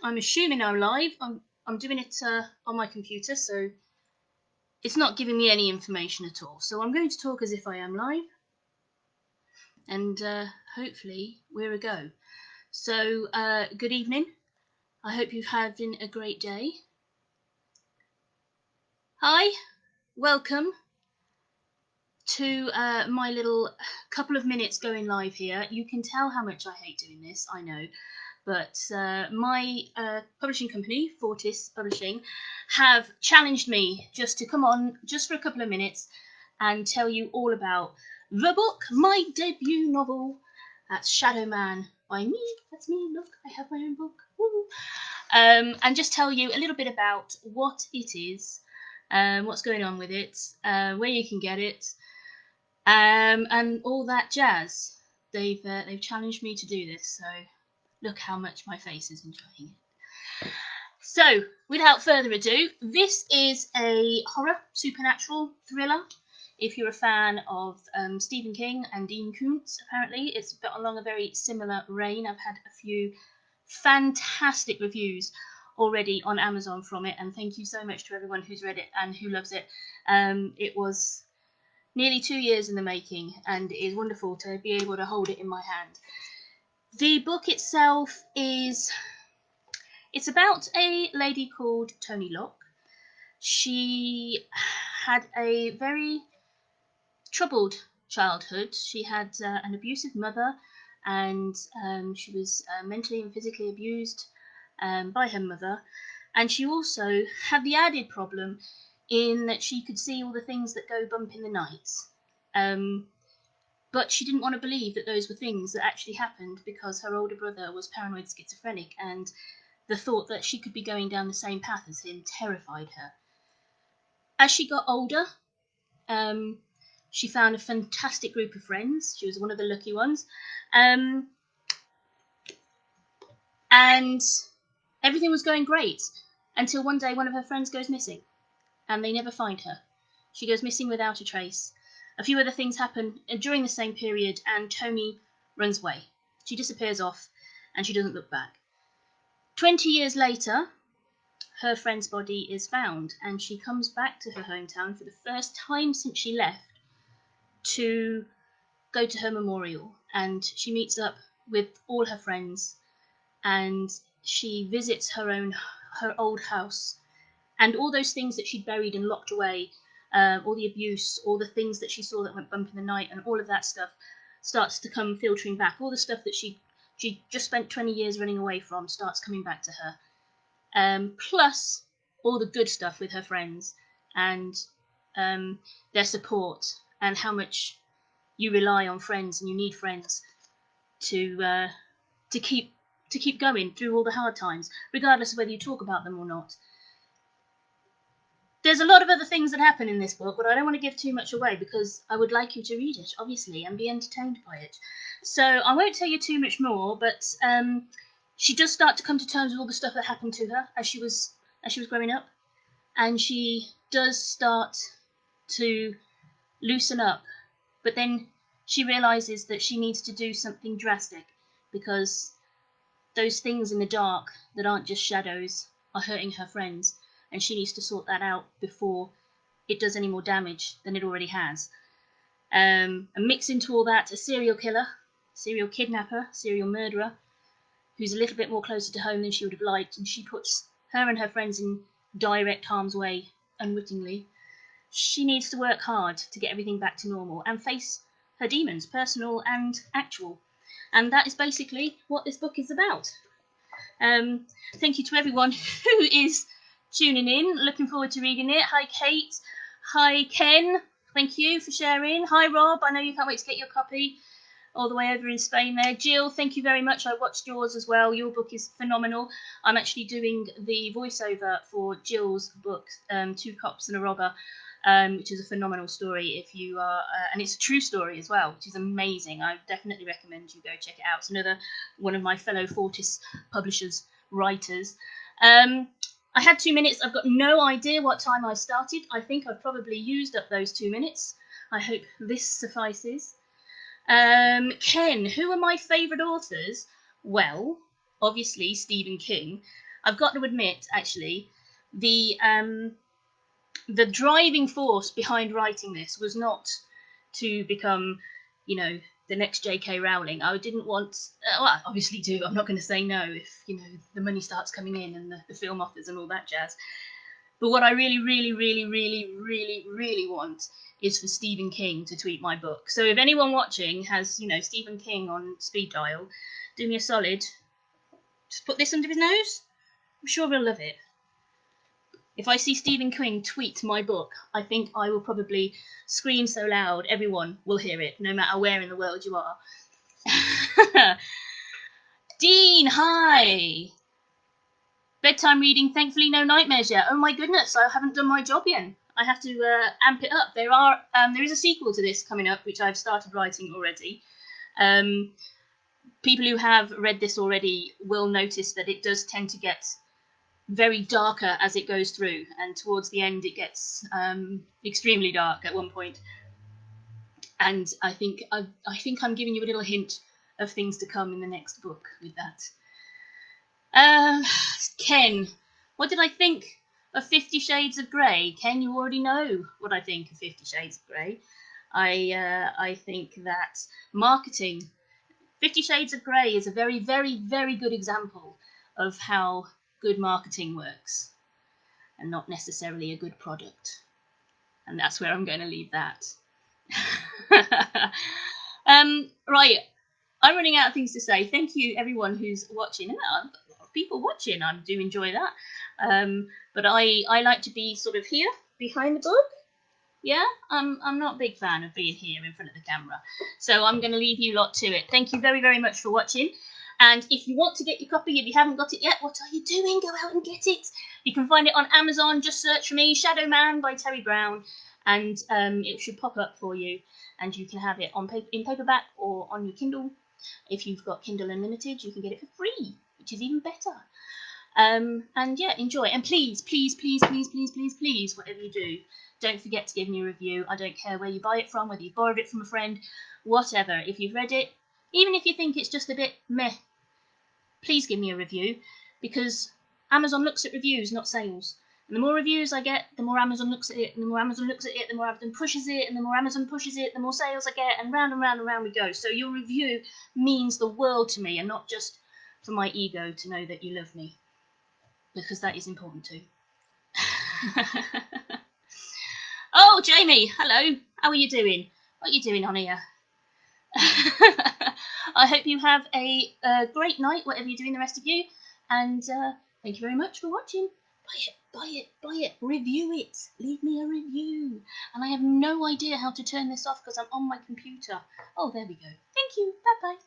I'm assuming I'm live. I'm doing it on my computer, so it's not giving me any information at all. So I'm going to talk as if I am live, and hopefully we're a go. So good evening. I hope you've had a great day. Hi, welcome to my little couple of minutes going live here. You can tell how much I hate doing this, I know. But my publishing company, Fortis Publishing, have challenged me just to come on just for a couple of minutes and tell you all about the book, my debut novel. That's Shadow Man by me. That's me. Look, I have my own book. Woo. And just tell you a little bit about what it is, what's going on with it, where you can get it, and all that jazz. They've challenged me to do this, so look how much my face is enjoying it. So, without further ado, this is a horror, supernatural thriller. If you're a fan of Stephen King and Dean Koontz, apparently, it's along a very similar vein. I've had a few fantastic reviews already on Amazon from it, and thank you so much to everyone who's read it and who loves it. It was nearly 2 years in the making, and it is wonderful to be able to hold it in my hand. The book itself it's about a lady called Toni Locke. She had a very troubled childhood. She had an abusive mother, and she was mentally and physically abused by her mother. And she also had the added problem in that she could see all the things that go bump in the night. But she didn't want to believe that those were things that actually happened because her older brother was paranoid schizophrenic, and the thought that she could be going down the same path as him terrified her. As she got older, she found a fantastic group of friends. She was one of the lucky ones. And everything was going great until one day one of her friends goes missing, and they never find her. She goes missing without a trace. A few other things happen during the same period, and Toni runs away. She disappears off, and she doesn't look back. 20 years later, her friend's body is found, and she comes back to her hometown for the first time since she left to go to her memorial. And she meets up with all her friends, and she visits her old house, and all those things that she'd buried and locked away, all the abuse, all the things that she saw that went bump in the night, and all of that stuff starts to come filtering back. All the stuff that she just spent 20 years running away from starts coming back to her. Plus all the good stuff with her friends and their support, and how much you rely on friends and you need friends to keep going through all the hard times, regardless of whether you talk about them or not. There's a lot of other things that happen in this book, but I don't want to give too much away because I would like you to read it, obviously, and be entertained by it. So I won't tell you too much more, but she does start to come to terms with all the stuff that happened to her as she was growing up, and she does start to loosen up, but then she realizes that she needs to do something drastic because those things in the dark that aren't just shadows are hurting her friends, and she needs to sort that out before it does any more damage than it already has. And mix into all that a serial killer, serial kidnapper, serial murderer, who's a little bit more closer to home than she would have liked, and she puts her and her friends in direct harm's way unwittingly. She needs to work hard to get everything back to normal and face her demons, personal and actual. And that is basically what this book is about. Thank you to everyone who is tuning in. Looking forward to reading it. Hi, Kate. Hi, Ken. Thank you for sharing. Hi, Rob. I know you can't wait to get your copy all the way over in Spain there. Jill, thank you very much. I watched yours as well. Your book is phenomenal. I'm actually doing the voiceover for Jill's book, Two Cops and a Robber, which is a phenomenal story. If you are, and it's a true story as well, which is amazing. I definitely recommend you go check it out. It's another one of my fellow Fortis publishers, writers. I had 2 minutes. I've got no idea what time I started. I think I've probably used up those 2 minutes. I hope this suffices. Ken, who are my favourite authors? Well, obviously Stephen King. I've got to admit, actually, the driving force behind writing this was not to become, you know, the next J.K. Rowling. I didn't want, well, I obviously do. I'm not going to say no if, you know, the money starts coming in and the film offers and all that jazz. But what I really, really, really, really, really, really want is for Stephen King to tweet my book. So if anyone watching has, you know, Stephen King on speed dial, do me a solid. Just put this under his nose. I'm sure he'll love it. If I see Stephen King tweet my book, I think I will probably scream so loud everyone will hear it, no matter where in the world you are. Dean, hi! Bedtime reading, thankfully no nightmares yet. Oh my goodness, I haven't done my job yet. I have to amp it up. There is a sequel to this coming up, which I've started writing already. People who have read this already will notice that it does tend to get very darker as it goes through, and towards the end it gets extremely dark at one point. And I think I'm giving you a little hint of things to come in the next book with that. Ken, what did I think of 50 Shades of Grey? Ken, you already know what I think of 50 Shades of Grey. I think that marketing, 50 Shades of Grey is a very, very, very good example of how good marketing works, and not necessarily a good product. And that's where I'm going to leave that. Right, I'm running out of things to say. Thank you, everyone who's watching. And a lot of people watching. I do enjoy that. But I like to be sort of here behind the book. Yeah, I'm not a big fan of being here in front of the camera. So I'm going to leave you lot to it. Thank you very, very much for watching. And if you want to get your copy, if you haven't got it yet, what are you doing? Go out and get it. You can find it on Amazon. Just search for me, Shadow Man by Terry Brown, and it should pop up for you. And you can have it in paperback or on your Kindle. If you've got Kindle Unlimited, you can get it for free, which is even better. And yeah, enjoy. And please, please, please, please, please, please, please, whatever you do, don't forget to give me a review. I don't care where you buy it from, whether you borrowed it from a friend, whatever. If you've read it, even if you think it's just a bit meh, please give me a review, because Amazon looks at reviews, not sales. And the more reviews I get, the more Amazon looks at it, and the more Amazon looks at it, the more Amazon pushes it, and the more Amazon pushes it, the more sales I get, and round and round and round we go. So your review means the world to me, and not just for my ego to know that you love me, because that is important too. Oh, Jamie, hello. How are you doing? What are you doing on here? I hope you have a great night, whatever you're doing, the rest of you. And thank you very much for watching. Buy it, buy it, buy it. Review it. Leave me a review. And I have no idea how to turn this off because I'm on my computer. Oh, there we go. Thank you. Bye-bye.